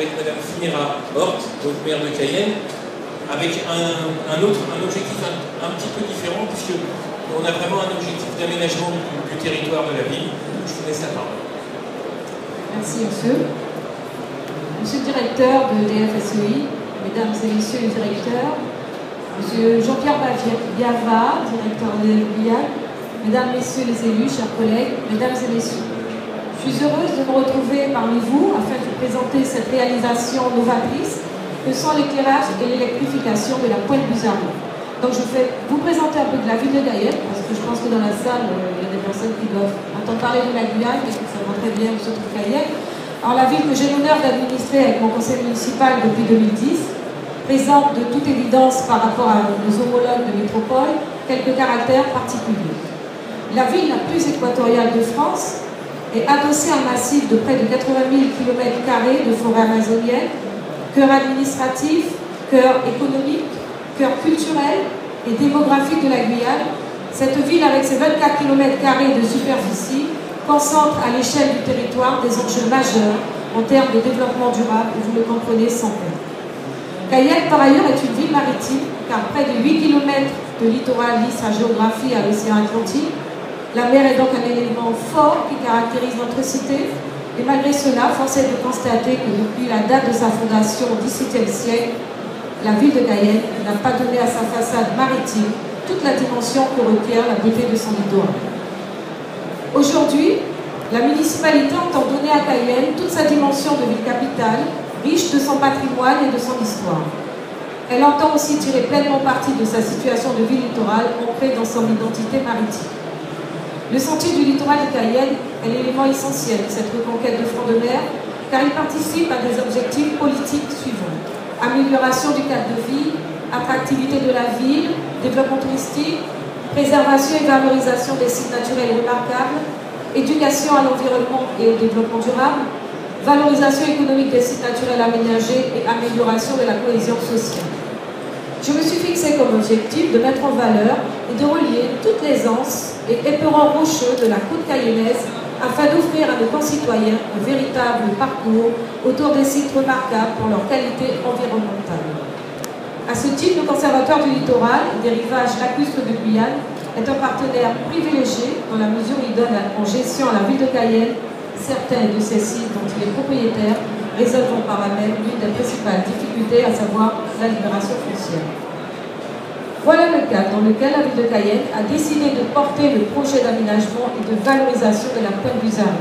avec Madame Finera Hort, donc maire de Cayenne, avec un objectif un petit peu différent, puisqu'on a vraiment un objectif d'aménagement du territoire de la ville. Je vous laisse la parole. Merci, monsieur. Monsieur le directeur de DFSEI, mesdames et messieurs les directeurs, monsieur Jean-Pierre Biava, directeur de l'EFBIAC, mesdames, messieurs les élus, chers collègues, mesdames et messieurs. Je suis heureuse de me retrouver parmi vous afin de vous présenter cette réalisation novatrice que sont l'éclairage et l'électrification de la Pointe-Buzarre. Donc je vais vous présenter un peu de la ville de Cayenne, parce que je pense que dans la salle, il y a des personnes qui doivent entendre parler de la Guyane, mais qui savent très bien où se trouve Cayenne. Alors la ville que j'ai l'honneur d'administrer avec mon conseil municipal depuis 2010 présente de toute évidence par rapport à nos homologues de métropole quelques caractères particuliers. La ville la plus équatoriale de France est adossée à un massif de près de 80 000 km² de forêt amazonienne, cœur administratif, cœur économique, cœur culturel et démographique de la Guyane. Cette ville, avec ses 24 km² de superficie, concentre à l'échelle du territoire des enjeux majeurs en termes de développement durable, et vous le comprenez sans peine. Cayenne, par ailleurs, est une ville maritime, car près de 8 km de littoral lie sa géographie à l'océan Atlantique. La mer est donc un élément fort qui caractérise notre cité. Et malgré cela, force est de constater que depuis la date de sa fondation au XVIIe siècle, la ville de Cayenne n'a pas donné à sa façade maritime toute la dimension que requiert la beauté de son littoral. Aujourd'hui, la municipalité entend donner à Cayenne toute sa dimension de ville capitale, riche de son patrimoine et de son histoire. Elle entend aussi tirer pleinement parti de sa situation de ville littorale ancrée dans son identité maritime. Le sentier du littoral de Cayenne est l'élément essentiel de cette reconquête de front de mer, car il participe à des objectifs politiques suivants. Amélioration du cadre de vie, attractivité de la ville, développement touristique, préservation et valorisation des sites naturels remarquables, éducation à l'environnement et au développement durable, valorisation économique des sites naturels aménagés et amélioration de la cohésion sociale. Je me suis fixé comme objectif de mettre en valeur et de relier toutes les anses et éperons rocheux de la côte cayennaise afin d'offrir à nos concitoyens un véritable parcours autour des sites remarquables pour leur qualité environnementale. À ce titre, le Conservatoire du littoral et des rivages lacustres de Guyane est un partenaire privilégié dans la mesure où il donne en gestion à la ville de Cayenne certains de ces sites dont il est propriétaire, résolvant par là même l'une des principales difficultés, à savoir la libération foncière. Voilà le cadre dans lequel la ville de Cayenne a décidé de porter le projet d'aménagement et de valorisation de la Pointe-Buzarre.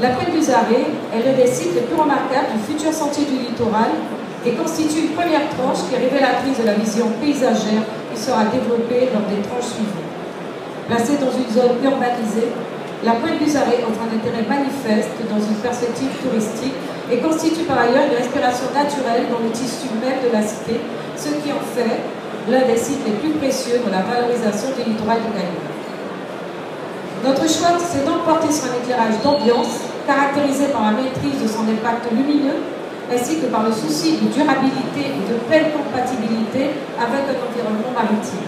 La Pointe-Buzarre est l'un des sites les plus remarquables du futur sentier du littoral et constitue une première tranche qui est révélatrice de la vision paysagère qui sera développée lors des tranches suivantes. Placée dans une zone urbanisée, la Pointe-Buzarre offre un intérêt manifeste dans une perspective touristique et constitue par ailleurs une respiration naturelle dans le tissu même de la cité, ce qui en fait l'un des sites les plus précieux dans la valorisation du littoral de Cayenne. Notre choix s'est donc porté sur un éclairage d'ambiance caractérisé par la maîtrise de son impact lumineux ainsi que par le souci de durabilité et de pleine compatibilité avec un environnement maritime.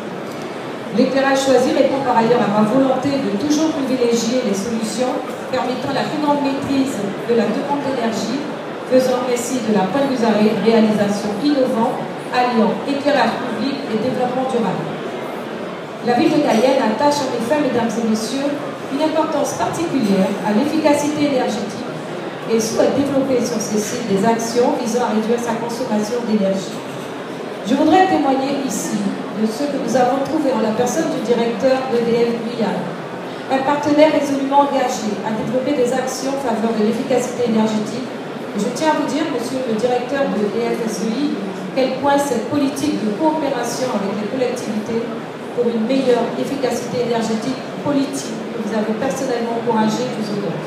L'éclairage choisi répond par ailleurs à ma volonté de toujours privilégier les solutions permettant la plus grande maîtrise de la demande d'énergie, faisant ainsi de la Pointe-Buzarre une réalisation innovante alliant éclairage public et développement durable. La ville de Cayenne attache en effet, mesdames et messieurs, une importance particulière à l'efficacité énergétique et souhaite développer sur ces sites des actions visant à réduire sa consommation d'énergie. Je voudrais témoigner ici de ce que nous avons trouvé en la personne du directeur d'EDF Guyane, un partenaire résolument engagé à développer des actions en faveur de l'efficacité énergétique. Et je tiens à vous dire, monsieur le directeur de DFSEI, quel point cette politique de coopération avec les collectivités pour une meilleure efficacité énergétique politique que vous avez personnellement encouragé vous honore.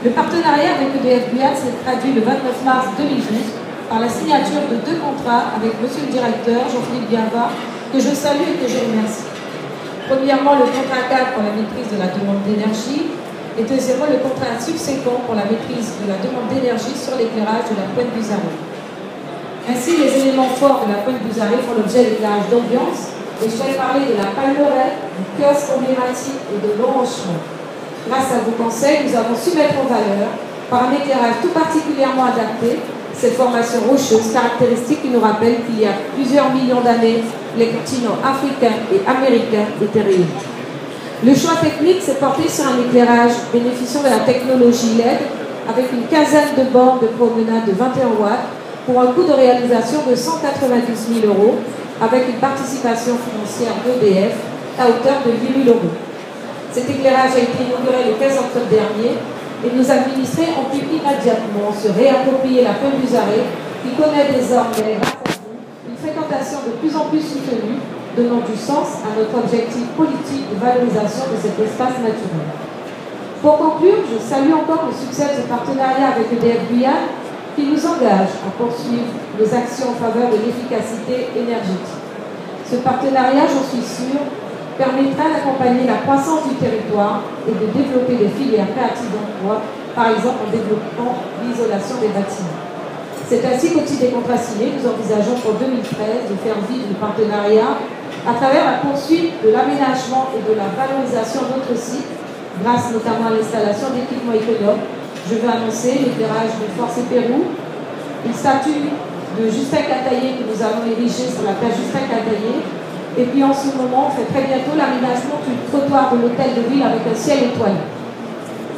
Le partenariat avec EDF Guyane s'est traduit le 29 mars 2012 par la signature de 2 contrats avec monsieur le directeur Jean-Philippe Biava, que je salue et que je remercie. Premièrement, le contrat cadre pour la maîtrise de la demande d'énergie et deuxièmement, le contrat subséquent pour la maîtrise de la demande d'énergie sur l'éclairage de la Pointe-Buzarre. Ainsi, les éléments forts de la Pointe-Buzarre font l'objet d'éclairage d'ambiance, et je vais parler de la palmeraie, du kiosque emblématique et de l'enrochement. Grâce à vos conseils, nous avons su mettre en valeur, par un éclairage tout particulièrement adapté, Ces formations rocheuses, caractéristiques qui nous rappellent qu'il y a plusieurs millions d'années, les continents africains et américains étaient réunis. Le choix technique s'est porté sur un éclairage bénéficiant de la technologie LED avec une quinzaine de bornes de promenade de 21 watts pour un coût de réalisation de 192 000 € avec une participation financière d'EDF à hauteur de 8 000 €. Cet éclairage a été inauguré le 15 octobre dernier et nos administrés ont pu immédiatement se réapproprier la Pointe du Zaré qui connaît désormais une fréquentation de plus en plus soutenue, donnant du sens à notre objectif politique de valorisation de cet espace naturel. Pour conclure, je salue encore le succès de ce partenariat avec EDF Guyane qui nous engage à poursuivre nos actions en faveur de l'efficacité énergétique. Ce partenariat, j'en suis sûre, permettra d'accompagner la croissance du territoire et de développer des filières créatives d'emploi, par exemple en développant l'isolation des bâtiments. C'est ainsi qu'au titre des contrats signés, nous envisageons pour 2013 de faire vivre le partenariat à travers la poursuite de l'aménagement et de la valorisation d'autres sites, grâce notamment à l'installation d'équipements économes. Je veux annoncer l'éclairage du Forcé Pérou, une statue de Justin Cataillé que nous allons ériger sur la place Justin Cataillé. Et puis en ce moment, on fait très bientôt l'aménagement du trottoir de l'hôtel de ville avec un ciel étoilé.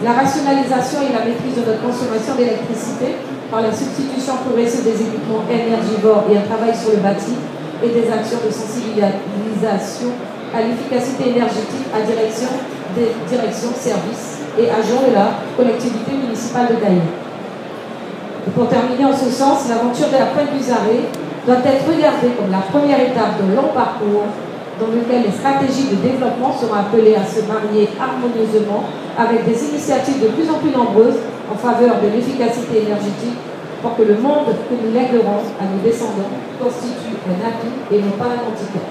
La rationalisation et la maîtrise de notre consommation d'électricité par la substitution progressive des équipements énergivores et un travail sur le bâti et des actions de sensibilisation à l'efficacité énergétique à direction des directions services et agents de la collectivité municipale de Gaïa. Et pour terminer en ce sens, l'aventure de la Pointe du Zaré doit être regardée comme la première étape d'un long parcours dans lequel les stratégies de développement seront appelées à se marier harmonieusement avec des initiatives de plus en plus nombreuses en faveur de l'efficacité énergétique pour que le monde que nous lèguerons à nos descendants constitue un atout et non pas un handicap.